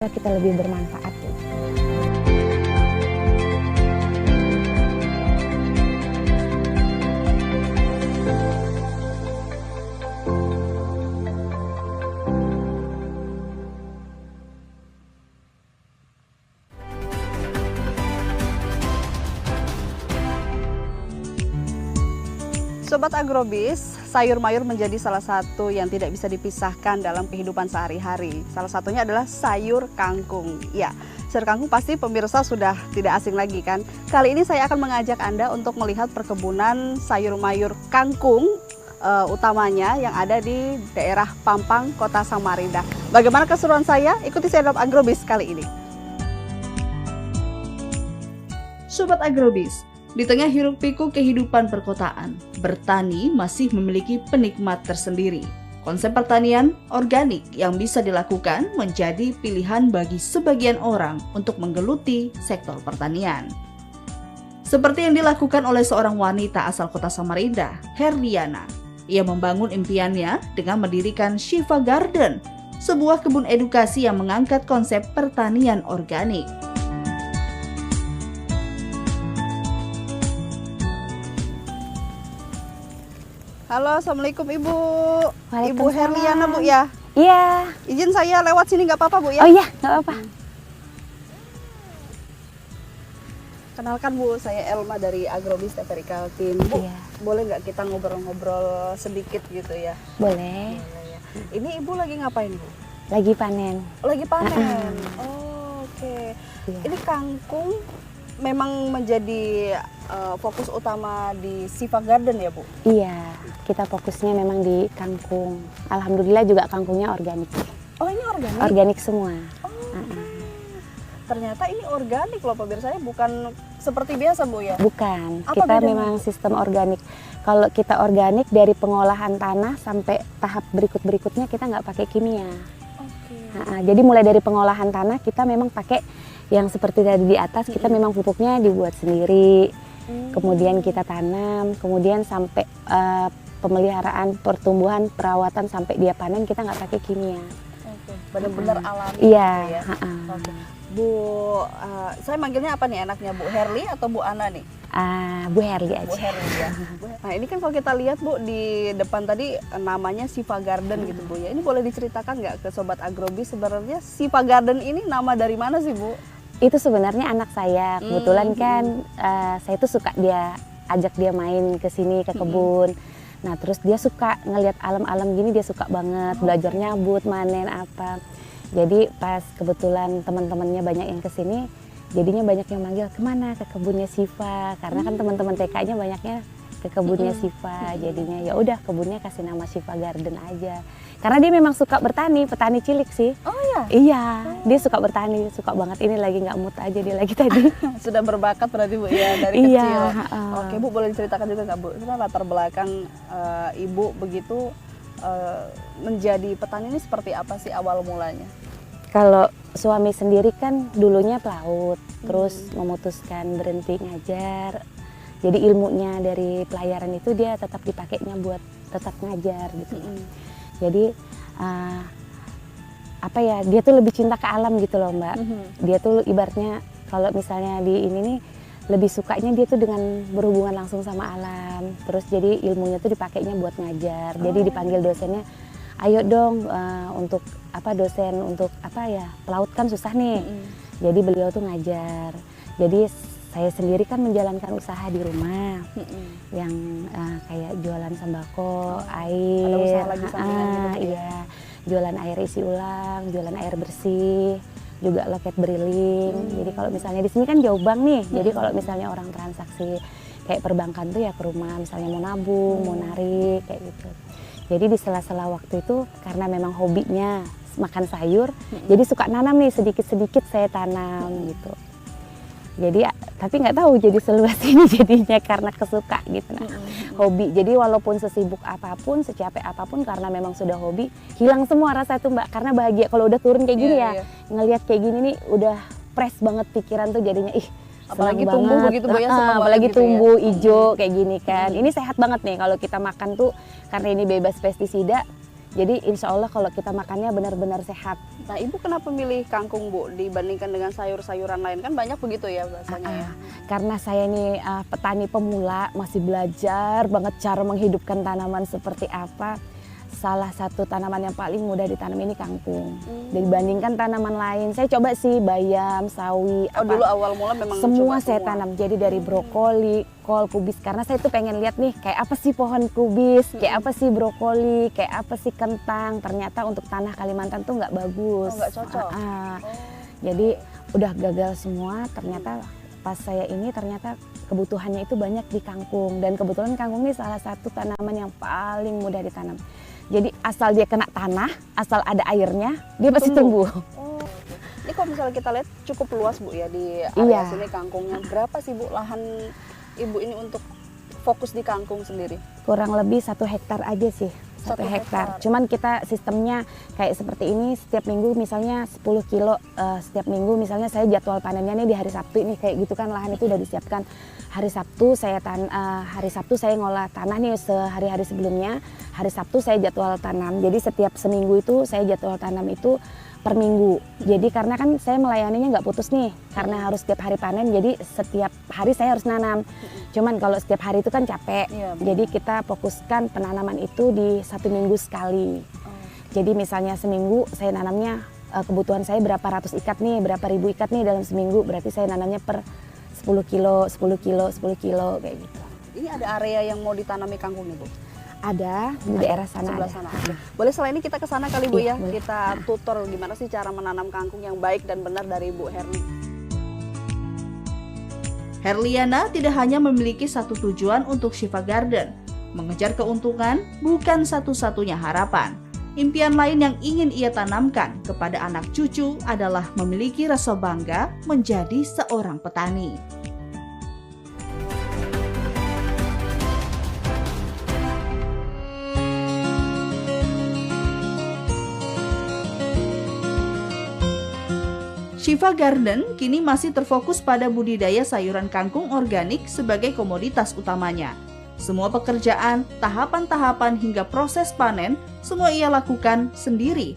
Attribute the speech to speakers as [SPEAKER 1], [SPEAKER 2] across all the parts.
[SPEAKER 1] kita lebih bermanfaat.
[SPEAKER 2] Sobat Agrobis, sayur mayur menjadi salah satu yang tidak bisa dipisahkan dalam kehidupan sehari-hari. Salah satunya adalah sayur kangkung. Ya, sayur kangkung pasti pemirsa sudah tidak asing lagi kan. Kali ini saya akan mengajak Anda untuk melihat perkebunan sayur mayur kangkung utamanya yang ada di daerah Pampang, Kota Samarinda. Bagaimana keseruan saya? Ikuti saya dalam Agrobis kali ini. Sobat Agrobis, di tengah hiruk-pikuk kehidupan perkotaan, bertani masih memiliki penikmat tersendiri. Konsep pertanian organik yang bisa dilakukan menjadi pilihan bagi sebagian orang untuk menggeluti sektor pertanian. Seperti yang dilakukan oleh seorang wanita asal Kota Samarinda, Herliana. Ia membangun impiannya dengan mendirikan Shiva Garden, sebuah kebun edukasi yang mengangkat konsep pertanian organik. Halo, Assalamualaikum Ibu. Ibu Herliana Bu ya?
[SPEAKER 1] Iya.
[SPEAKER 2] Izin saya lewat sini nggak apa-apa Bu ya?
[SPEAKER 1] Oh iya, nggak apa-apa.
[SPEAKER 2] Kenalkan Bu, saya Elma dari Agrobis TVRI Kaltim. Bu,
[SPEAKER 1] Iya.
[SPEAKER 2] boleh nggak kita ngobrol-ngobrol sedikit gitu ya?
[SPEAKER 1] Boleh.
[SPEAKER 2] Boleh ya. Ini Ibu lagi ngapain Bu?
[SPEAKER 1] Lagi panen.
[SPEAKER 2] Lagi panen. Oh, oke.
[SPEAKER 1] Iya.
[SPEAKER 2] Ini kangkung memang menjadi fokus utama di Shiva Garden ya Bu?
[SPEAKER 1] Iya, kita fokusnya memang di kangkung. Alhamdulillah juga kangkungnya organik.
[SPEAKER 2] Oh, ini organik?
[SPEAKER 1] Organik semua.
[SPEAKER 2] Oh, ternyata ini organik loh pemirsa, bukan seperti biasa Bu ya?
[SPEAKER 1] Bukan,
[SPEAKER 2] Apa
[SPEAKER 1] kita
[SPEAKER 2] bedanya?
[SPEAKER 1] memang sistem organik. Kalau kita organik dari pengolahan tanah sampai tahap berikut-berikutnya kita nggak pakai kimia.
[SPEAKER 2] Oke.
[SPEAKER 1] Jadi mulai dari pengolahan tanah kita memang pakai yang seperti tadi di atas, kita memang pupuknya dibuat sendiri. Kemudian kita tanam, kemudian sampai pemeliharaan, pertumbuhan, perawatan sampai dia panen kita nggak pakai kimia.
[SPEAKER 2] Oke, benar-benar alami
[SPEAKER 1] Iya.
[SPEAKER 2] gitu ya. Oke. Bu, saya manggilnya apa nih enaknya, Bu Herli atau Bu Ana nih?
[SPEAKER 1] Bu Herli aja.
[SPEAKER 2] Bu Herli ya. Nah ini kan kalau kita lihat Bu di depan tadi namanya Shiva Garden gitu Bu ya. Ini boleh diceritakan nggak ke Sobat Agrobis sebenarnya Shiva Garden ini nama dari mana sih Bu?
[SPEAKER 1] Itu sebenarnya anak saya. Kebetulan kan saya tuh suka ajak dia main ke sini ke kebun. Nah terus dia suka ngelihat alam-alam gini, dia suka banget belajar nyabut, manen apa. Jadi pas kebetulan teman-temannya banyak yang ke sini, jadinya banyak yang manggil kemana, ke kebunnya Shiva. Karena kan teman-teman TK-nya banyaknya ke kebunnya Shiva. Jadinya ya udah kebunnya kasih nama Shiva Garden aja. Karena dia memang suka bertani, petani cilik sih.
[SPEAKER 2] Oh ya?
[SPEAKER 1] Iya, dia suka bertani, suka banget. Ini lagi nggak mood aja dia lagi tadi.
[SPEAKER 2] Sudah berbakat berarti Bu ya dari
[SPEAKER 1] Iya,
[SPEAKER 2] kecil. Oke Bu, boleh diceritakan juga nggak Bu? Kita latar belakang Ibu begitu menjadi petani ini seperti apa sih awal mulanya?
[SPEAKER 1] Kalau suami sendiri kan dulunya pelaut, terus memutuskan berhenti ngajar. Jadi ilmunya dari pelayaran itu dia tetap dipakainya buat tetap ngajar gitu. Jadi apa ya, dia tuh lebih cinta ke alam gitu loh Mbak. Dia tuh ibaratnya kalau misalnya di ini nih lebih sukanya dia tuh dengan berhubungan langsung sama alam. Terus jadi ilmunya tuh dipakainya buat ngajar. Jadi dipanggil dosennya, ayo dong untuk apa dosen untuk apa ya, pelaut kan susah nih. Jadi beliau tuh ngajar. Jadi saya sendiri kan menjalankan usaha di rumah yang kayak jualan sembako, air,
[SPEAKER 2] ada usaha lagi sampingan gitu ya?
[SPEAKER 1] iya, jualan air isi ulang, jualan air bersih, juga loket briling. Jadi kalau misalnya di sini kan jauh bank nih, jadi kalau misalnya orang transaksi kayak perbankan tuh ya ke rumah, misalnya mau nabung, mau narik kayak gitu. Jadi di sela-sela waktu itu karena memang hobinya makan sayur, jadi suka nanam nih sedikit-sedikit saya tanam gitu. Jadi tapi nggak tahu jadi seluas ini jadinya karena kesuka gitu. Hobi. Jadi walaupun sesibuk apapun, secapek apapun karena memang sudah hobi, hilang semua rasa itu Mbak. Karena bahagia kalau udah turun kayak gini ngelihat kayak gini nih udah fresh banget pikiran tuh jadinya
[SPEAKER 2] apalagi
[SPEAKER 1] senang
[SPEAKER 2] tumbuh
[SPEAKER 1] banget.
[SPEAKER 2] begitu Bu ya, senang
[SPEAKER 1] apalagi
[SPEAKER 2] banget gitu
[SPEAKER 1] tumbuh
[SPEAKER 2] ya.
[SPEAKER 1] hijau kayak gini kan. Ini sehat banget nih kalau kita makan tuh karena ini bebas pestisida. Jadi insya Allah kalau kita makannya benar-benar sehat.
[SPEAKER 3] Nah, Ibu kenapa milih kangkung, Bu, dibandingkan dengan sayur-sayuran lain? Kan banyak begitu ya bahasanya ya.
[SPEAKER 1] Karena saya ini petani pemula, masih belajar banget cara menghidupkan tanaman seperti apa. Salah satu tanaman yang paling mudah ditanam ini kangkung. Dibandingkan tanaman lain, saya coba sih bayam, sawi.
[SPEAKER 3] Oh, dulu awal mula memang
[SPEAKER 1] semua
[SPEAKER 3] coba
[SPEAKER 1] saya tanam. Jadi dari brokoli, kol, kubis. Karena saya tuh pengen lihat nih kayak apa sih pohon kubis, kayak apa sih brokoli, kayak apa sih kentang. Ternyata untuk tanah Kalimantan tuh nggak bagus.
[SPEAKER 3] Oh, nggak cocok.
[SPEAKER 1] Jadi udah gagal semua. Ternyata pas saya ini ternyata kebutuhannya itu banyak di kangkung. Dan kebetulan kangkung ini salah satu tanaman yang paling mudah ditanam. Jadi asal dia kena tanah, asal ada airnya, dia pasti tumbuh.
[SPEAKER 3] Oh, ini kalau misalnya kita lihat cukup luas, Bu, ya di area sini kangkungnya. Berapa sih, Bu, lahan Ibu ini untuk fokus di kangkung sendiri?
[SPEAKER 1] Kurang lebih 1 hektar aja sih. 1 hektar. Cuman kita sistemnya kayak seperti ini, setiap minggu misalnya 10 kilo, setiap minggu misalnya saya jadwal panennya nih di hari Sabtu ini, kayak gitu kan lahan itu udah disiapkan. Hari Sabtu saya ngolah tanah nih sehari-hari sebelumnya. Hari Sabtu saya jadwal tanam. Jadi setiap seminggu itu saya jadwal tanam itu per minggu. Jadi karena kan saya melayaninya nggak putus nih, karena harus setiap hari panen. Jadi setiap hari saya harus nanam. Cuman kalau setiap hari itu kan capek. Jadi kita fokuskan penanaman itu di 1 minggu sekali. Jadi misalnya seminggu saya nanamnya kebutuhan saya berapa ratus ikat nih, berapa ribu ikat nih dalam seminggu. Berarti saya nanamnya per 10 kilo, 10 kilo, 10 kilo kayak gitu.
[SPEAKER 3] Ini ada area yang mau ditanami kangkung nih, Bu?
[SPEAKER 1] Ada di daerah sana.
[SPEAKER 3] Sebelah sana. Boleh setelah ini kita ke sana kali, Bu, ya.
[SPEAKER 1] Boleh.
[SPEAKER 3] Kita tutor gimana sih cara menanam kangkung yang baik dan benar dari Ibu Herni.
[SPEAKER 2] Herliana tidak hanya memiliki satu tujuan untuk Shiva Garden. Mengejar keuntungan bukan satu-satunya harapan. Impian lain yang ingin ia tanamkan kepada anak cucu adalah memiliki rasa bangga menjadi seorang petani. Shiva Garden kini masih terfokus pada budidaya sayuran kangkung organik sebagai komoditas utamanya. Semua pekerjaan, tahapan-tahapan hingga proses panen, semua ia lakukan sendiri.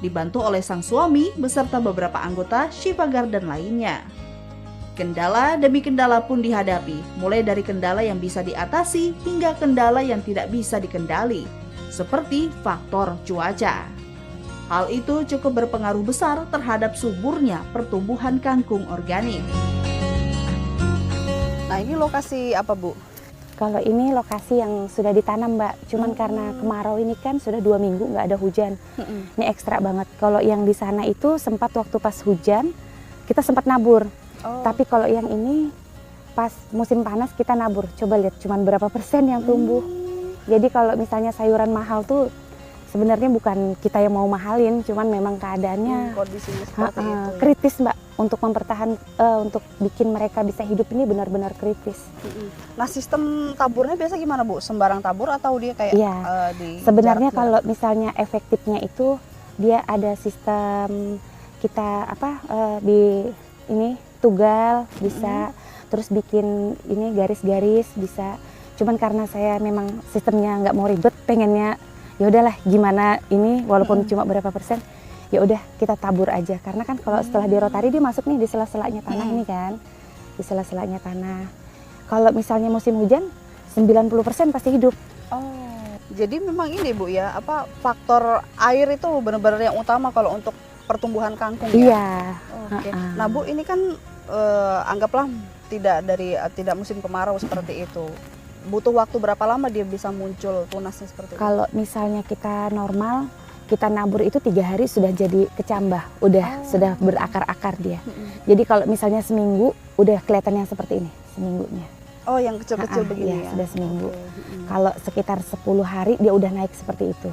[SPEAKER 2] Dibantu oleh sang suami beserta beberapa anggota Shiva Garden lainnya. Kendala demi kendala pun dihadapi, mulai dari kendala yang bisa diatasi hingga kendala yang tidak bisa dikendali, seperti faktor cuaca. Hal itu cukup berpengaruh besar terhadap suburnya pertumbuhan kangkung organik.
[SPEAKER 3] Nah, ini lokasi apa, Bu?
[SPEAKER 1] Kalau ini lokasi yang sudah ditanam, Mbak. Cuman karena kemarau ini kan sudah 2 minggu nggak ada hujan. Ini ekstra banget. Kalau yang di sana itu sempat waktu pas hujan, kita sempat nabur. Tapi kalau yang ini pas musim panas kita nabur. Coba lihat cuman berapa persen yang tumbuh. Jadi kalau misalnya sayuran mahal tuh sebenarnya bukan kita yang mau mahalin, cuman memang keadaannya
[SPEAKER 3] Kondisinya seperti itu.
[SPEAKER 1] kritis, Mbak. Untuk untuk bikin mereka bisa hidup ini benar-benar kritis.
[SPEAKER 3] Nah, sistem taburnya biasa gimana, Bu? Sembarang tabur atau dia kayak di
[SPEAKER 1] sebenarnya
[SPEAKER 3] jarak
[SPEAKER 1] kalau misalnya efektifnya itu dia ada sistem kita di ini tugal bisa, terus bikin ini garis-garis bisa. Cuman karena saya memang sistemnya nggak mau ribet, pengennya ya udahlah gimana ini walaupun cuma berapa persen, ya udah kita tabur aja. Karena kan kalau setelah di rotari dia masuk nih di sela-selanya tanah ini kan, di sela-selanya tanah. Kalau misalnya musim hujan 90% pasti hidup.
[SPEAKER 3] Jadi memang ini, Bu, ya, faktor air itu benar-benar yang utama kalau untuk pertumbuhan kangkung ya.
[SPEAKER 1] Iya.
[SPEAKER 3] Oke. Nah, Bu, ini kan anggaplah tidak musim kemarau seperti itu. Butuh waktu berapa lama dia bisa muncul tunasnya seperti itu?
[SPEAKER 1] Kalau misalnya kita normal, kita nabur itu 3 hari sudah jadi kecambah, sudah berakar-akar dia. Jadi kalau misalnya seminggu, udah kelihatannya seperti ini seminggunya.
[SPEAKER 3] Oh, yang kecil-kecil begini ya?
[SPEAKER 1] Sudah seminggu. Kalau sekitar 10 hari dia udah naik seperti itu.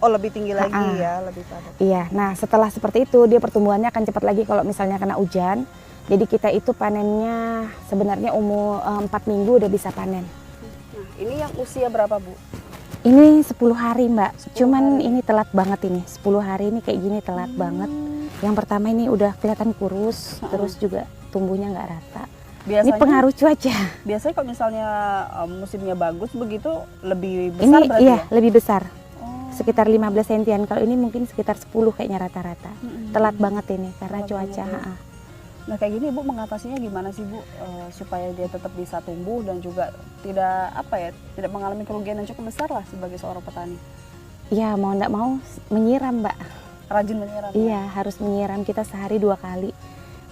[SPEAKER 3] Oh, lebih tinggi lagi ya, lebih padat.
[SPEAKER 1] Iya, nah setelah seperti itu dia pertumbuhannya akan cepat lagi kalau misalnya kena hujan. Jadi kita itu panennya sebenarnya umur 4 minggu udah bisa panen.
[SPEAKER 3] Nah, ini yang usia berapa, Bu?
[SPEAKER 1] Ini 10 hari, Mbak. Cuman ini telat banget ini. 10 hari ini kayak gini telat banget. Yang pertama ini udah kelihatan kurus, terus juga tumbuhnya nggak rata.
[SPEAKER 3] Biasanya,
[SPEAKER 1] ini pengaruh cuaca.
[SPEAKER 3] Biasanya kalau misalnya musimnya bagus begitu lebih besar
[SPEAKER 1] ini
[SPEAKER 3] berarti
[SPEAKER 1] iya,
[SPEAKER 3] ya?
[SPEAKER 1] lebih besar. sekitar 15 sentian. Kalau ini mungkin sekitar 10 kayaknya rata-rata. Telat banget ini karena
[SPEAKER 3] Telat
[SPEAKER 1] cuaca.
[SPEAKER 3] banget ya. Nah kayak gini Ibu mengatasinya gimana sih Bu, supaya dia tetap bisa tumbuh dan juga tidak mengalami kerugian yang cukup besar lah sebagai seorang petani.
[SPEAKER 1] Ya mau nggak mau menyiram Mbak.
[SPEAKER 3] Rajin menyiram.
[SPEAKER 1] Iya harus menyiram, kita sehari 2 kali.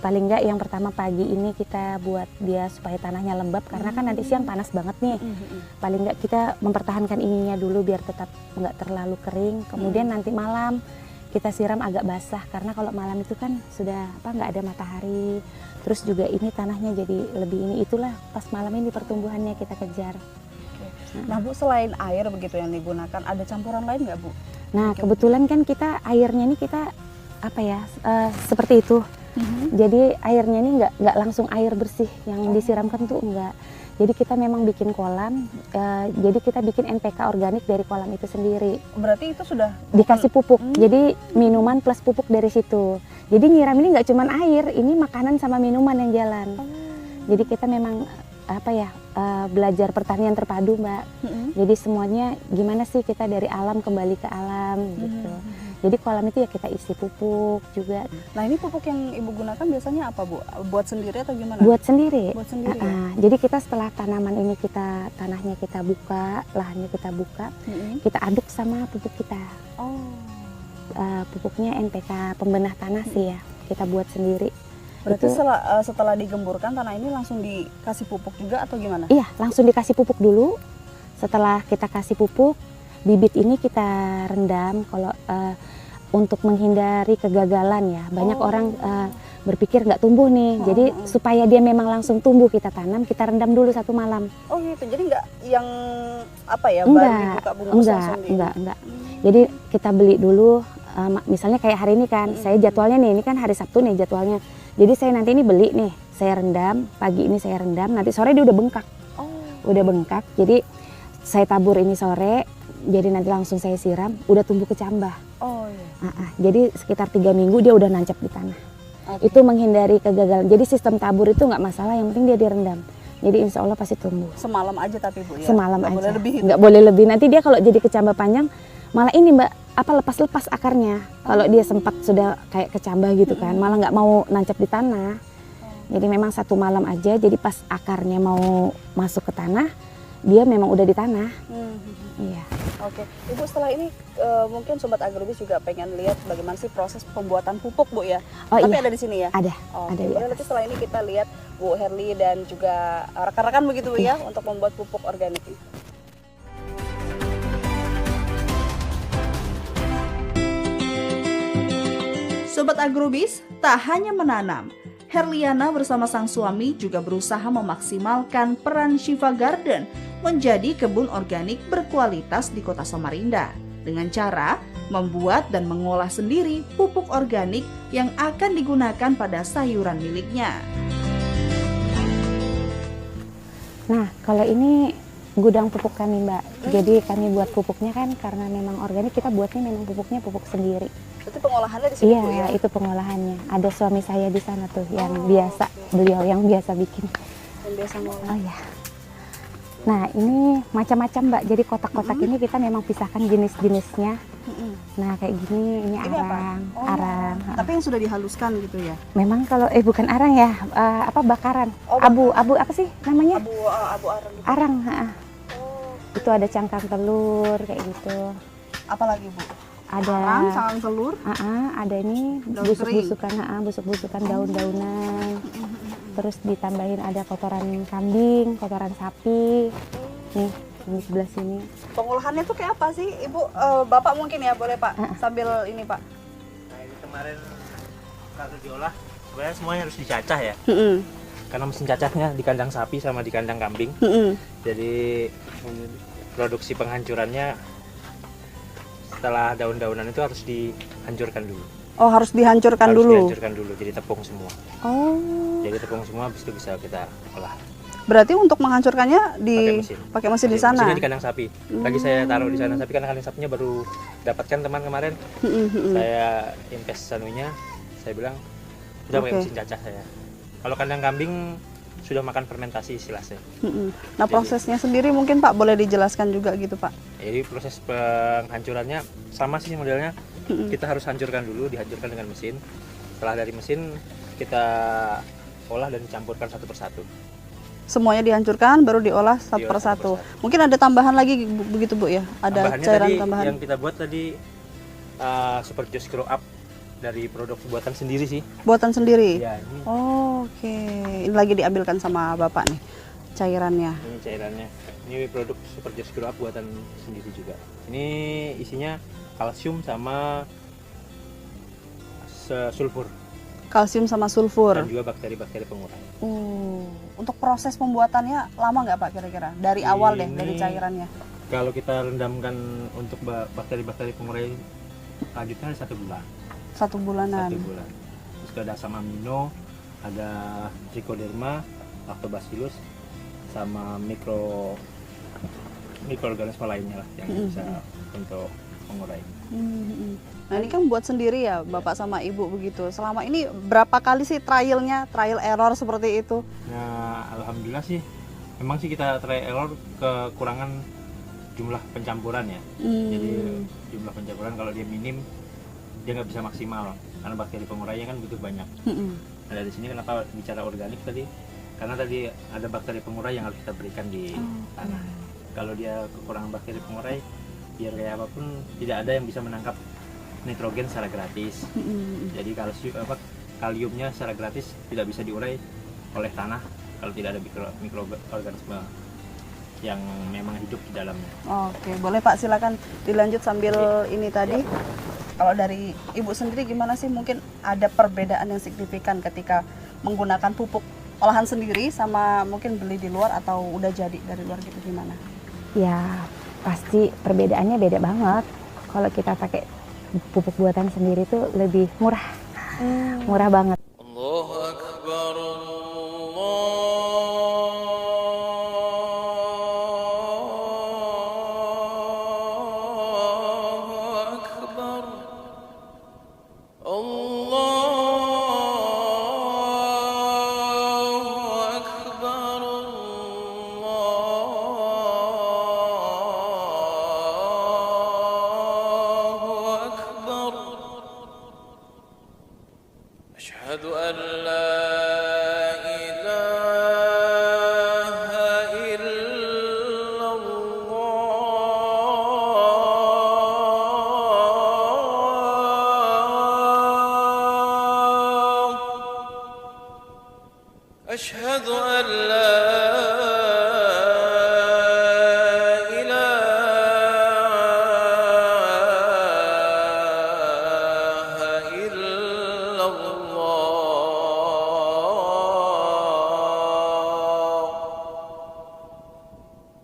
[SPEAKER 1] Paling nggak yang pertama pagi ini kita buat dia supaya tanahnya lembab karena kan nanti siang panas banget nih. Paling nggak kita mempertahankan ininya dulu biar tetap nggak terlalu kering. Kemudian nanti malam kita siram agak basah karena kalau malam itu kan sudah nggak ada matahari. Terus juga ini tanahnya jadi lebih ini, itulah pas malam ini pertumbuhannya kita kejar.
[SPEAKER 3] Nah Bu, selain air begitu yang digunakan, ada campuran lain nggak Bu?
[SPEAKER 1] Nah kebetulan kan kita airnya ini kita seperti itu. Jadi airnya ini nggak langsung air bersih yang disiramkan tuh enggak. Jadi kita memang bikin kolam, jadi kita bikin NPK organik dari kolam itu sendiri.
[SPEAKER 3] Berarti itu sudah
[SPEAKER 1] Dikasih pupuk, jadi minuman plus pupuk dari situ. Jadi nyiram ini nggak cuman air, ini makanan sama minuman yang jalan. Jadi kita memang belajar pertanian terpadu Mbak. Jadi semuanya gimana sih kita dari alam kembali ke alam gitu. Jadi kolam itu ya kita isi pupuk juga.
[SPEAKER 3] Nah ini pupuk yang Ibu gunakan biasanya apa Bu? Buat sendiri atau gimana?
[SPEAKER 1] Buat sendiri.
[SPEAKER 3] Buat sendiri.
[SPEAKER 1] Jadi kita setelah tanaman ini tanahnya kita buka, lahannya kita buka, kita aduk sama pupuk kita. Pupuknya NPK pembenah tanah sih ya, kita buat sendiri.
[SPEAKER 3] Berarti setelah digemburkan tanah ini langsung dikasih pupuk juga atau gimana?
[SPEAKER 1] Iya, langsung dikasih pupuk dulu. Setelah kita kasih pupuk, bibit ini kita rendam kalau untuk menghindari kegagalan ya. Banyak orang berpikir nggak tumbuh nih, jadi supaya dia memang langsung tumbuh kita tanam, kita rendam dulu 1 malam.
[SPEAKER 3] Oh gitu, jadi nggak yang baru dibuka bungkus langsung
[SPEAKER 1] enggak. Jadi kita beli dulu, misalnya kayak hari ini kan, saya jadwalnya nih, ini kan hari Sabtu nih jadwalnya. Jadi saya nanti ini beli nih, saya rendam, pagi ini saya rendam, nanti sore dia udah bengkak. Udah bengkak, jadi saya tabur ini sore, jadi nanti langsung saya siram, udah tumbuh kecambah. Jadi sekitar 3 minggu dia udah nancap di tanah. Itu menghindari kegagalan. Jadi sistem tabur itu nggak masalah, yang penting dia direndam. Jadi insya Allah pasti tumbuh.
[SPEAKER 3] Semalam aja tapi Bu ya?
[SPEAKER 1] Semalam
[SPEAKER 3] nggak
[SPEAKER 1] aja.
[SPEAKER 3] Boleh lebih.
[SPEAKER 1] Nggak boleh lebih. Nanti dia kalau jadi kecambah panjang, malah ini Mbak, lepas-lepas akarnya. Kalau dia sempat sudah kayak kecambah gitu kan, malah nggak mau nancap di tanah. Jadi memang 1 malam aja, jadi pas akarnya mau masuk ke tanah, dia memang udah di tanah. Iya.
[SPEAKER 3] Oke, Ibu setelah ini mungkin Sobat Agrobis juga pengen lihat bagaimana sih proses pembuatan pupuk Bu ya? Tapi ada di sini ya?
[SPEAKER 1] Ada.
[SPEAKER 3] Ada. Boleh nanti setelah ini kita lihat Bu Herly dan juga rekan-rekan begitu Bu ya untuk membuat pupuk organik.
[SPEAKER 2] Sobat Agrobis, tak hanya menanam, Herliana bersama sang suami juga berusaha memaksimalkan peran Shiva Garden menjadi kebun organik berkualitas di Kota Samarinda dengan cara membuat dan mengolah sendiri pupuk organik yang akan digunakan pada sayuran miliknya.
[SPEAKER 1] Nah, kalau ini gudang pupuk kami Mbak. Jadi kami buat pupuknya kan karena memang organik, kita buatnya memang pupuknya pupuk sendiri.
[SPEAKER 3] Berarti pengolahannya di sini
[SPEAKER 1] Iya,
[SPEAKER 3] Bu ya?
[SPEAKER 1] itu pengolahannya. Ada suami saya di sana tuh yang beliau yang biasa bikin.
[SPEAKER 3] Yang biasa ngolah.
[SPEAKER 1] Oh ya. Nah, ini macam-macam Mbak. Jadi kotak-kotak ini kita memang pisahkan jenis-jenisnya. Nah, kayak gini, ini arang, arang.
[SPEAKER 3] Tapi yang sudah dihaluskan gitu ya?
[SPEAKER 1] Memang kalau bukan arang ya, bakaran. Abu apa sih namanya?
[SPEAKER 3] Abu arang gitu.
[SPEAKER 1] Arang, itu ada cangkang telur kayak gitu.
[SPEAKER 3] Apalagi Bu?
[SPEAKER 1] Ada
[SPEAKER 3] arang, cangkang telur.
[SPEAKER 1] Ada ini busuk-busukan daun-daunan. Terus ditambahin ada kotoran kambing, kotoran sapi. Nih, di sebelah sini.
[SPEAKER 3] Pengolahannya tuh kayak apa sih, Ibu? Bapak mungkin ya, boleh Pak, sambil ini Pak.
[SPEAKER 4] Nah ini kemarin kalau diolah, sebenarnya semuanya harus dicacah ya. Karena mesin cacahnya di kandang sapi sama di kandang kambing. Jadi produksi penghancurannya setelah daun-daunan itu harus dihancurkan dulu.
[SPEAKER 3] Oh, harus dihancurkan dulu.
[SPEAKER 4] Dihancurkan dulu, jadi tepung semua.
[SPEAKER 3] Oh.
[SPEAKER 4] Jadi tepung semua, habis itu bisa kita olah.
[SPEAKER 3] Berarti untuk menghancurkannya pakai mesin di sana.
[SPEAKER 4] Mesinnya di kandang sapi. Lagi saya taruh di sana sapi karena kandang sapinya baru dapatkan teman kemarin. Saya invest sanunya, saya bilang udah pakai mesin cacah saya. Kalau kandang kambing sudah makan fermentasi istilahnya.
[SPEAKER 3] Nah, prosesnya sendiri mungkin Pak boleh dijelaskan juga gitu Pak.
[SPEAKER 4] Jadi proses penghancurannya sama sih modelnya. Kita harus hancurkan dulu, dihancurkan dengan mesin. Setelah dari mesin kita olah dan dicampurkan satu persatu.
[SPEAKER 3] Semuanya dihancurkan baru diolah satu persatu. Mungkin ada tambahan lagi begitu Bu ya? Ada
[SPEAKER 4] Tambahannya
[SPEAKER 3] cairan
[SPEAKER 4] tadi
[SPEAKER 3] tambahan.
[SPEAKER 4] yang kita buat tadi Super Juice Grow Up dari produk buatan sendiri sih.
[SPEAKER 3] Buatan sendiri.
[SPEAKER 4] Ya, ini,
[SPEAKER 3] Oke. Ini lagi diambilkan sama Bapak nih cairannya.
[SPEAKER 4] ini cairannya. Ini produk Super Juice Grow Up buatan sendiri juga. Ini isinya kalsium sama sulfur
[SPEAKER 3] Kalsium sama sulfur.
[SPEAKER 4] dan juga bakteri-bakteri pengurai.
[SPEAKER 3] Untuk proses pembuatannya lama nggak Pak kira-kira? Dari awal deh, dari cairannya.
[SPEAKER 4] Kalau kita rendamkan untuk bakteri-bakteri pengurai lanjutnya 1 bulan.
[SPEAKER 3] 1 bulanan.
[SPEAKER 4] 1 bulan. Terus ada asam amino, ada trichoderma, lactobacillus, sama mikroorganisme lainnya lah yang bisa untuk mengurai.
[SPEAKER 3] Nah ini kan buat sendiri ya Bapak sama Ibu begitu. Selama ini berapa kali sih trial error seperti itu?
[SPEAKER 4] Nah, alhamdulillah sih, memang sih kita try error kekurangan jumlah pencampuran ya. Jadi jumlah pencampuran kalau dia minim, dia nggak bisa maksimal karena bakteri pengurainya kan butuh banyak. Nah dari sini kenapa bicara organik tadi? Karena tadi ada bakteri pengurai yang harus kita berikan di tanah. Kalau dia kekurangan bakteri pengurai, biar kayak apapun tidak ada yang bisa menangkap nitrogen secara gratis. Jadi kaliumnya secara gratis tidak bisa diurai oleh tanah kalau tidak ada mikroorganisme yang memang hidup di dalamnya.
[SPEAKER 3] Oke, boleh Pak silakan dilanjut sambil ini tadi. Kalau dari Ibu sendiri gimana sih, mungkin ada perbedaan yang signifikan ketika menggunakan pupuk olahan sendiri sama mungkin beli di luar atau udah jadi dari luar gitu, gimana?
[SPEAKER 1] Ya pasti perbedaannya beda banget. Kalau kita pakai pupuk buatan sendiri tuh lebih murah, murah banget.
[SPEAKER 5] Allahu Akbar, Allahu Akbar, Allahu Akbar, Allahu Akbar. أشهد أن لا إله إلا الله أشهد أن لا إله إلا الله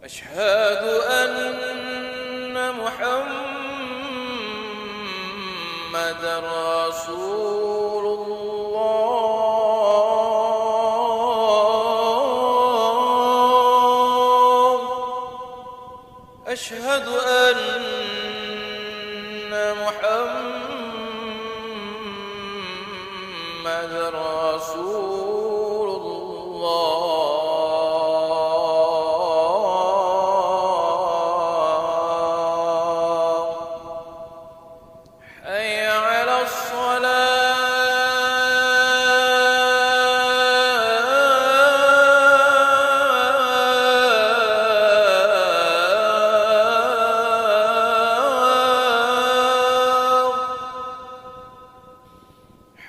[SPEAKER 5] أشهد أن محمدا رسول الله أشهد أن محمدا رسول الله حي على الصلاة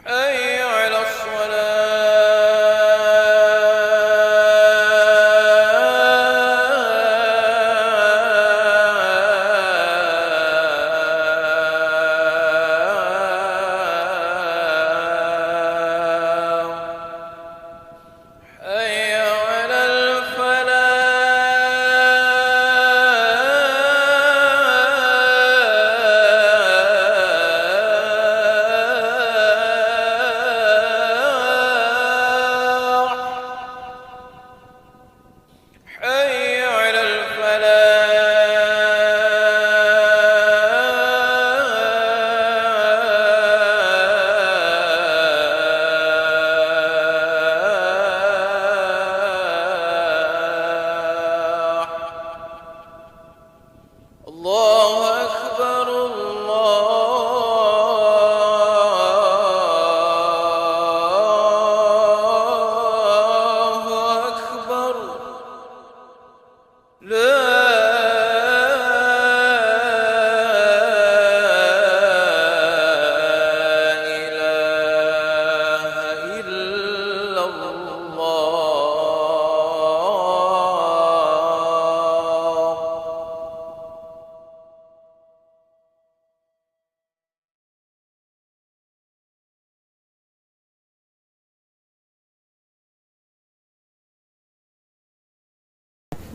[SPEAKER 5] حي على الصلاة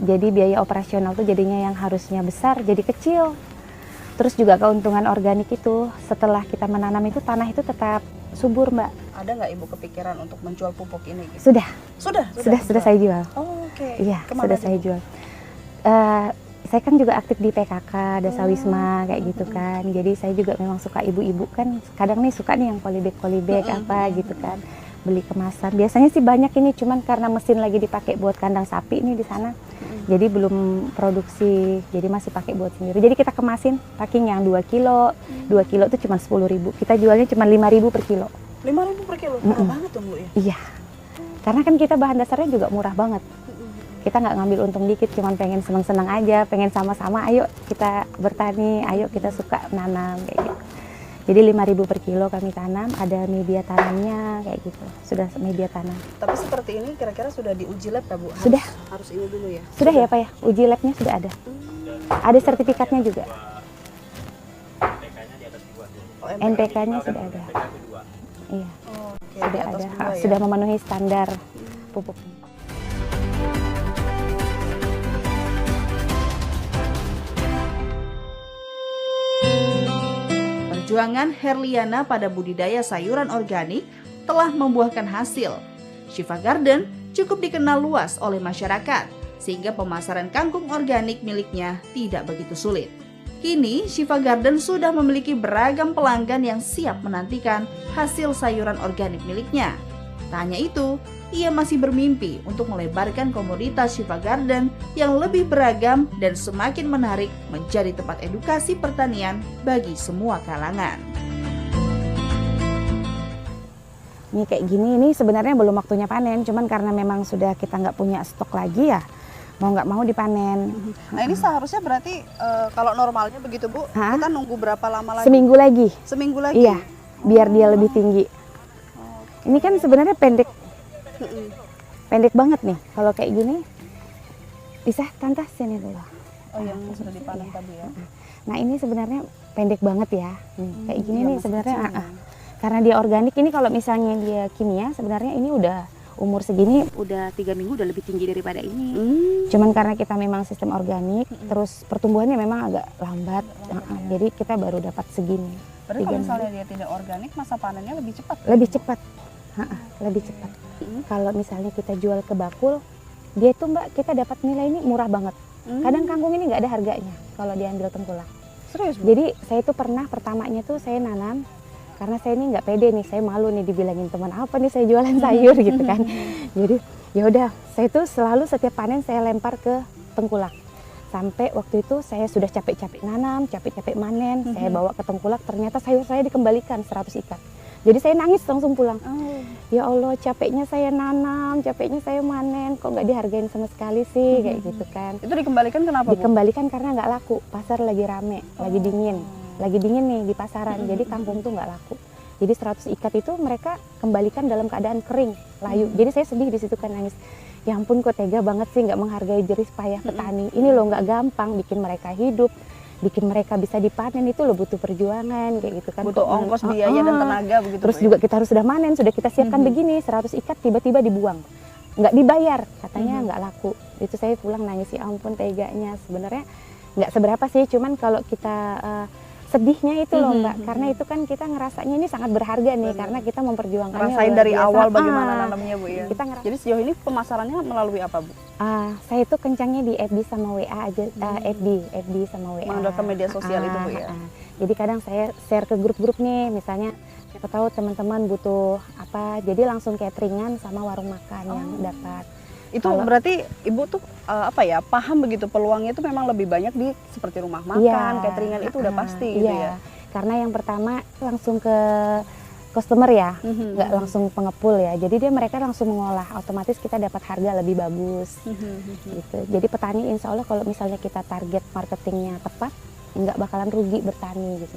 [SPEAKER 1] Jadi biaya operasional tuh jadinya yang harusnya besar jadi kecil. Terus juga keuntungan organik itu setelah kita menanam itu tanah itu tetap subur, Mbak.
[SPEAKER 3] Ada nggak Ibu kepikiran untuk menjual pupuk ini? Gitu?
[SPEAKER 1] Sudah
[SPEAKER 3] Sudah
[SPEAKER 1] saya jual.
[SPEAKER 3] Oh, oke.
[SPEAKER 1] Iya,
[SPEAKER 3] Kemana
[SPEAKER 1] sudah
[SPEAKER 3] aja,
[SPEAKER 1] saya
[SPEAKER 3] Bu?
[SPEAKER 1] jual. Saya kan juga aktif di PKK, Desa Wisma kayak gitu kan. Jadi saya juga memang suka ibu-ibu kan. Kadang nih suka nih yang polybag apa gitu kan. Beli kemasan. Biasanya sih banyak ini, cuman karena mesin lagi dipakai buat kandang sapi nih di sana. Jadi belum produksi, jadi masih pakai buat sendiri. Jadi kita kemasin packing yang 2 kilo. 2 kilo itu cuma 10.000. Kita jualnya cuma 5.000 per kilo.
[SPEAKER 3] 5.000 per kilo, murah banget dong Bu ya?
[SPEAKER 1] Iya. Karena kan kita bahan dasarnya juga murah banget. Kita nggak ngambil untung dikit, cuman pengen senang-senang aja, pengen sama-sama, ayo kita bertani, ayo kita suka nanam kayak gitu. Jadi 5.000 per kilo kami tanam, ada media tanamnya kayak gitu. Sudah media tanam.
[SPEAKER 3] Tapi seperti ini kira-kira sudah diuji lab ya Bu?
[SPEAKER 1] Sudah.
[SPEAKER 3] Harus ini dulu ya?
[SPEAKER 1] Sudah ya Pak ya, uji labnya sudah ada. Ada sertifikatnya juga.
[SPEAKER 4] NPK-nya di atas 2.
[SPEAKER 3] Oh,
[SPEAKER 1] NPK-nya sudah ada.
[SPEAKER 4] NPK itu 2.
[SPEAKER 1] Iya,
[SPEAKER 3] Oh, oke,
[SPEAKER 1] sudah
[SPEAKER 3] di atas
[SPEAKER 1] ada.
[SPEAKER 3] dua ya?
[SPEAKER 1] Sudah memenuhi standar pupuk.
[SPEAKER 2] Perjuangan Herliana pada budidaya sayuran organik telah membuahkan hasil. Shiva Garden cukup dikenal luas oleh masyarakat, sehingga pemasaran kangkung organik miliknya tidak begitu sulit. Kini, Shiva Garden sudah memiliki beragam pelanggan yang siap menantikan hasil sayuran organik miliknya. Tak hanya itu, ia masih bermimpi untuk melebarkan komoditas Shiva Garden yang lebih beragam dan semakin menarik menjadi tempat edukasi pertanian bagi semua kalangan.
[SPEAKER 1] Ini kayak gini, ini sebenarnya belum waktunya panen, cuman karena memang sudah kita nggak punya stok lagi ya, mau nggak mau dipanen.
[SPEAKER 3] Nah ini seharusnya berarti kalau normalnya begitu Bu,
[SPEAKER 1] Hah?
[SPEAKER 3] kita nunggu berapa lama lagi?
[SPEAKER 1] Seminggu lagi,
[SPEAKER 3] Seminggu lagi?
[SPEAKER 1] iya, biar dia lebih tinggi. Ini kan sebenarnya pendek banget nih, kalau kayak gini. Bisa tante sini dulu.
[SPEAKER 3] Oh yang sudah dipanen tadi ya?
[SPEAKER 1] Nah ini sebenarnya pendek banget ya, kayak gini
[SPEAKER 3] iya,
[SPEAKER 1] nih
[SPEAKER 3] masih
[SPEAKER 1] sebenarnya.
[SPEAKER 3] kecil ya.
[SPEAKER 1] Karena dia organik ini, kalau misalnya dia kimia sebenarnya ini udah umur segini udah 3 minggu udah lebih tinggi daripada ini. Cuman karena kita memang sistem organik, terus pertumbuhannya memang agak lambat, jadi kita baru dapat segini.
[SPEAKER 3] Berarti kalau
[SPEAKER 1] 3
[SPEAKER 3] misalnya dia tidak organik, masa panennya lebih cepat?
[SPEAKER 1] lebih cepat. Lebih cepat. Kalau misalnya kita jual ke bakul, dia itu Mbak, kita dapat nilai ini murah banget. Kadang kangkung ini nggak ada harganya kalau diambil tengkulak.
[SPEAKER 3] Serius Bu?
[SPEAKER 1] Jadi saya itu pernah pertamanya tuh saya nanam, karena saya ini nggak pede nih, saya malu nih dibilangin teman apa nih saya jualan sayur gitu kan. Jadi ya udah, saya tuh selalu setiap panen saya lempar ke tengkulak. Sampai waktu itu saya sudah capek-capek nanam, capek-capek manen, saya bawa ke tengkulak, ternyata sayur saya dikembalikan 100 ikat. Jadi saya nangis langsung pulang. Ya Allah, capeknya saya nanam, capeknya saya manen, kok nggak dihargain sama sekali sih, kayak gitu kan.
[SPEAKER 3] Itu dikembalikan kenapa Bu?
[SPEAKER 1] Dikembalikan karena nggak laku, pasar lagi rame, lagi dingin nih di pasaran, jadi kangkung tuh nggak laku. Jadi 100 ikat itu mereka kembalikan dalam keadaan kering, layu. Jadi saya sedih di situ kan, nangis. Ya ampun, kok tega banget sih nggak menghargai jerih payah petani. Ini loh nggak gampang bikin mereka hidup, bikin mereka bisa dipanen, itu loh butuh perjuangan kayak gitu kan.
[SPEAKER 3] Butuh ongkos, biaya dan tenaga begitu
[SPEAKER 1] Terus
[SPEAKER 3] Bu, ya?
[SPEAKER 1] juga kita harus sudah manen, sudah kita siapkan begini, 100 ikat tiba-tiba dibuang, nggak dibayar, katanya nggak laku. Itu saya pulang nangis, ya ampun teganya. Sebenarnya nggak seberapa sih, cuman kalau kita sedihnya itu loh Mbak, karena itu kan kita ngerasanya ini sangat berharga nih, karena kita memperjuangkannya.
[SPEAKER 3] Ngerasain
[SPEAKER 1] luar
[SPEAKER 3] dari
[SPEAKER 1] biasa.
[SPEAKER 3] awal bagaimana nanamnya Bu ya?
[SPEAKER 1] Kita ngerasa.
[SPEAKER 3] Jadi sejauh ini pemasarannya melalui apa Bu?
[SPEAKER 1] Saya itu kencangnya di FB sama WA aja, FB sama WA.
[SPEAKER 3] Mengandalkan media sosial itu Bu ya?
[SPEAKER 1] Jadi kadang saya share ke grup-grup nih, misalnya siapa tahu teman-teman butuh apa, jadi langsung cateringan sama warung makan yang dapat.
[SPEAKER 3] Itu
[SPEAKER 1] Kalau-
[SPEAKER 3] berarti Ibu tuh paham begitu peluangnya itu memang lebih banyak di seperti rumah makan,
[SPEAKER 1] Iya,
[SPEAKER 3] cateringan itu udah pasti gitu ya?
[SPEAKER 1] Karena yang pertama langsung ke customer ya, nggak langsung pengepul ya. Jadi mereka langsung mengolah, otomatis kita dapat harga lebih bagus. Gitu. Jadi petani insya Allah kalau misalnya kita target marketingnya tepat, nggak bakalan rugi bertani gitu.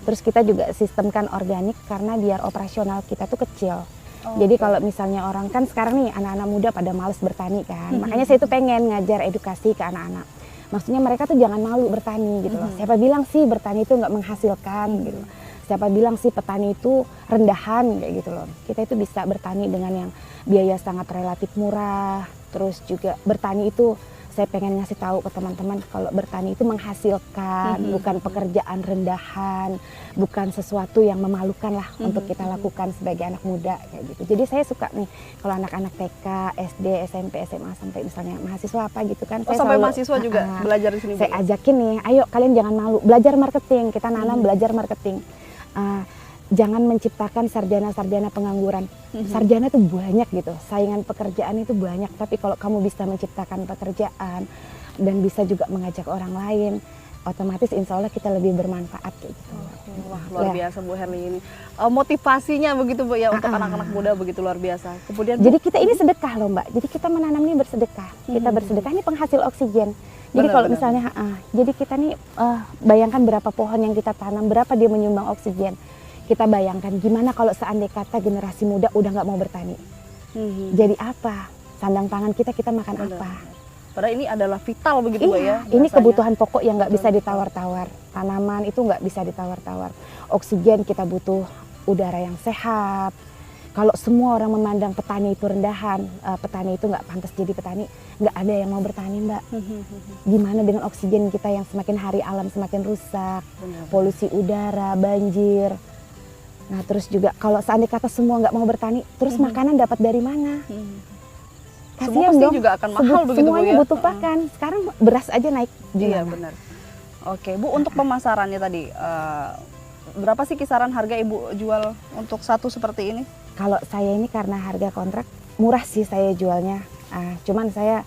[SPEAKER 1] Terus kita juga sistemkan organik karena biar operasional kita tuh kecil. Jadi kalau misalnya orang kan sekarang nih anak-anak muda pada males bertani kan, makanya saya tuh pengen ngajar edukasi ke anak-anak. Maksudnya mereka tuh jangan malu bertani gitu loh. Siapa bilang sih bertani itu nggak menghasilkan gitu. Siapa bilang sih petani itu rendahan kayak gitu loh. Kita itu bisa bertani dengan yang biaya sangat relatif murah. Terus juga bertani itu saya pengen ngasih tahu ke teman-teman kalau bertani itu menghasilkan, bukan pekerjaan rendahan, bukan sesuatu yang memalukan lah untuk kita lakukan sebagai anak muda kayak gitu. Jadi saya suka nih kalau anak-anak TK, SD, SMP, SMA sampai misalnya mahasiswa apa gitu kan.
[SPEAKER 3] Oh, sampai mahasiswa juga belajar di sini.
[SPEAKER 1] Saya ajakin nih, ayo kalian jangan malu, belajar marketing, kita nanam belajar marketing. Jangan menciptakan sarjana-sarjana pengangguran. Sarjana itu banyak gitu, saingan pekerjaan itu banyak. Tapi kalau kamu bisa menciptakan pekerjaan dan bisa juga mengajak orang lain, otomatis insya Allah kita lebih bermanfaat kayak gitu.
[SPEAKER 3] Wah, luar biasa Bu Herli ini. Motivasinya begitu Bu ya untuk anak-anak muda begitu luar biasa. Kemudian
[SPEAKER 1] jadi kita ini sedekah loh Mbak. Jadi kita menanam ini bersedekah. Kita bersedekah ini penghasil oksigen. Jadi kalau misalnya, jadi kita nih bayangkan berapa pohon yang kita tanam, berapa dia menyumbang oksigen. Kita bayangkan gimana kalau seandainya kata generasi muda udah nggak mau bertani. Jadi apa? Sandang pangan kita makan apa?
[SPEAKER 3] Padahal ini adalah vital begitu Bu ya.
[SPEAKER 1] Ini kebutuhan pokok yang nggak bisa ditawar-tawar. Tanaman itu nggak bisa ditawar-tawar. Oksigen kita butuh udara yang sehat. Kalau semua orang memandang petani itu rendahan, petani itu nggak pantas jadi petani, nggak ada yang mau bertani Mbak. Gimana dengan oksigen kita yang semakin hari alam semakin rusak, polusi udara, banjir. Nah terus juga kalau seandainya kata semua nggak mau bertani, terus makanan dapat dari mana?
[SPEAKER 3] Semua pasti juga akan mahal begitu Bu
[SPEAKER 1] semuanya
[SPEAKER 3] ya.
[SPEAKER 1] butuh pakan. Sekarang beras aja naik.
[SPEAKER 3] Iya benar. Oke Bu, untuk pemasarannya tadi, berapa sih kisaran harga Ibu jual untuk satu seperti ini?
[SPEAKER 1] Kalau saya ini karena harga kontrak murah sih saya jualnya. Cuman saya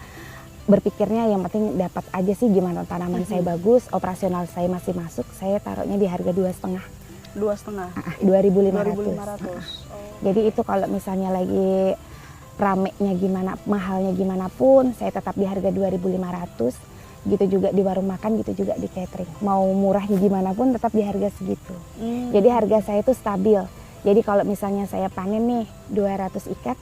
[SPEAKER 1] berpikirnya yang penting dapat aja sih, gimana tanaman saya bagus, operasional saya masih masuk, saya taruhnya di harga 2,5.
[SPEAKER 3] 2,5.
[SPEAKER 1] 2.500. Jadi itu kalau misalnya lagi ramenya gimana, mahalnya gimana pun, saya tetap di harga 2.500. Gitu juga di warung makan, gitu juga di catering. Mau murahnya gimana pun tetap di harga segitu. Jadi harga saya itu stabil. Jadi kalau misalnya saya panen nih 200 ikat,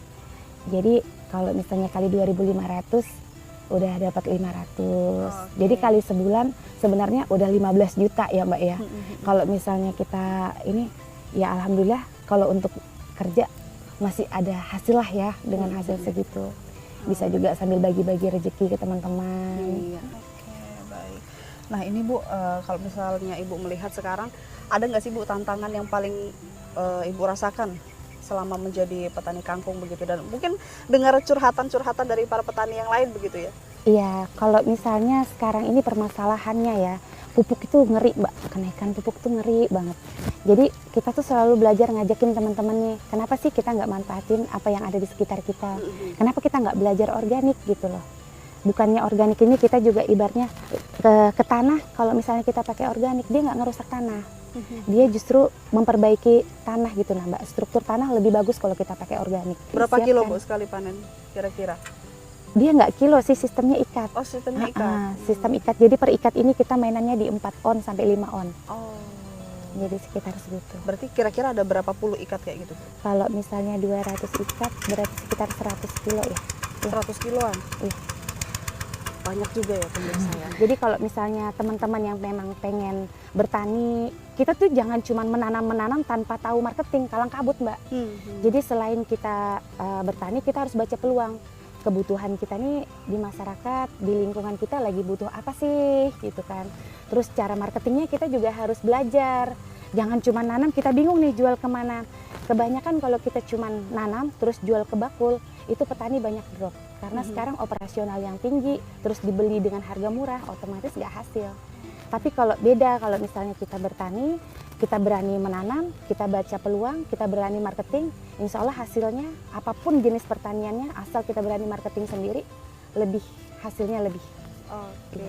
[SPEAKER 1] jadi kalau misalnya kali 2.500 udah dapat 500. Jadi kali sebulan sebenarnya udah 15 juta ya Mbak ya. Kalau misalnya kita ini ya alhamdulillah kalau untuk kerja masih ada hasil lah ya dengan hasil segitu. Bisa juga sambil bagi-bagi rezeki ke teman-teman.
[SPEAKER 3] Iya. Oke, baik. Nah ini Bu, kalau misalnya Ibu melihat sekarang, ada nggak sih Bu tantangan yang paling Ibu rasakan selama menjadi petani kangkung begitu, dan mungkin dengar curhatan-curhatan dari para petani yang lain begitu ya?
[SPEAKER 1] Iya, kalau misalnya sekarang ini permasalahannya ya, pupuk itu ngeri Mbak, kenaikan pupuk itu ngeri banget. Jadi kita tuh selalu belajar ngajakin teman-teman nih, kenapa sih kita nggak manfaatin apa yang ada di sekitar kita? Kenapa kita nggak belajar organik gitu loh? Bukannya organik ini kita juga ibaratnya ke tanah, kalau misalnya kita pakai organik dia nggak ngerusak tanah. Dia justru memperbaiki tanah gitu nah Mbak. Struktur tanah lebih bagus kalau kita pakai organik.
[SPEAKER 3] Berapa kilo Bu sekali panen kira-kira?
[SPEAKER 1] Dia nggak kilo sih, sistemnya ikat.
[SPEAKER 3] Oh sistemnya ikat.
[SPEAKER 1] Sistem ikat. Jadi per ikat ini kita mainannya di 4 on sampai 5 on.
[SPEAKER 3] Oh.
[SPEAKER 1] Jadi sekitar segitu.
[SPEAKER 3] Berarti kira-kira ada berapa puluh ikat kayak gitu?
[SPEAKER 1] Kalau misalnya 200 ikat berarti sekitar 100 kilo ya.
[SPEAKER 3] 100 kiloan?
[SPEAKER 1] Iya.
[SPEAKER 3] Banyak juga ya pemirsa ya.
[SPEAKER 1] Jadi kalau misalnya teman-teman yang memang pengen bertani, kita tuh jangan cuma menanam-menanam tanpa tahu marketing, kalang kabut Mbak. Jadi selain kita bertani, kita harus baca peluang. Kebutuhan kita nih di masyarakat, di lingkungan kita lagi butuh apa sih gitu kan. Terus cara marketingnya kita juga harus belajar. Jangan cuma nanam, kita bingung nih jual kemana. Kebanyakan kalau kita cuma nanam terus jual ke bakul, itu petani banyak drop. Karena sekarang operasional yang tinggi, terus dibeli dengan harga murah, otomatis nggak hasil. Tapi kalau beda, kalau misalnya kita bertani, kita berani menanam, kita baca peluang, kita berani marketing, insya Allah hasilnya apapun jenis pertaniannya, asal kita berani marketing sendiri, hasilnya lebih.
[SPEAKER 3] Oke,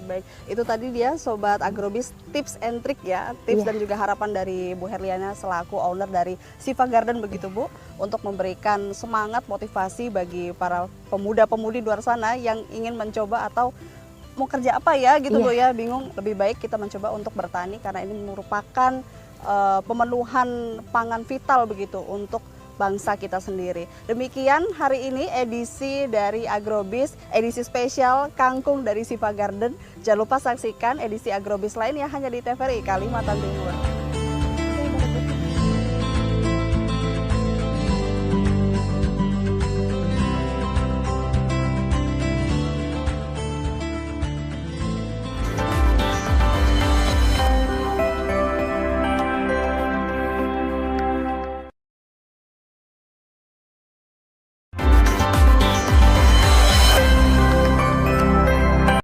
[SPEAKER 3] baik. Itu tadi dia Sobat Agrobis tips and trick ya, tips dan juga harapan dari Bu Herliana selaku owner dari Siva Garden begitu Bu, untuk memberikan semangat motivasi bagi para pemuda-pemudi di luar sana yang ingin mencoba atau mau kerja apa ya gitu Bu ya, bingung. Lebih baik kita mencoba untuk bertani karena ini merupakan pemenuhan pangan vital begitu untuk bangsa kita sendiri. Demikian hari ini edisi dari Agrobis, edisi spesial kangkung dari Siva Garden. Jangan lupa saksikan edisi Agrobis lainnya hanya di TVRI Kalimantan Timur.